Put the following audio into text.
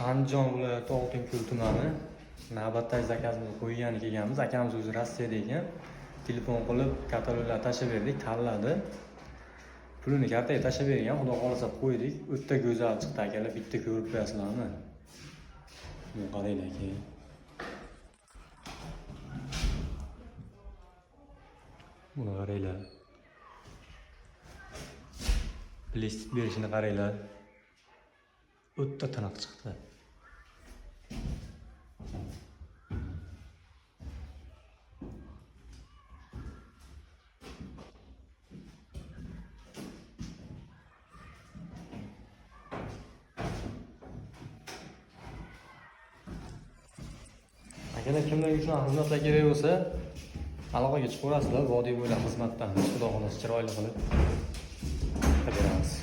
Andijon viloyati Oltinko'l tumani. Navbatdagi zakazimizni qo'ygan kelganmiz. Akamiz o'zi Rossiyada ekan. Telefon qilib kataloglar tashab berdik, tanladi. Pulini kartaga tashab bergan, xudo xolasa qo'ydik. O'ta go'zal chiqdi akalar, bitta ko'rib qo'yasizlarmi? Bu qaranglar keyin. Buni qaranglar. Plastik berishini qaranglar. O'ta tiniq chiqdi. Akalar kimlarga shunaqa xizmatlar kerak bo'lsa, aloqaga chiqaverasizlar. Vodiy bo'ylab xizmatdan xudo xolasi chiroyli qilib beramiz.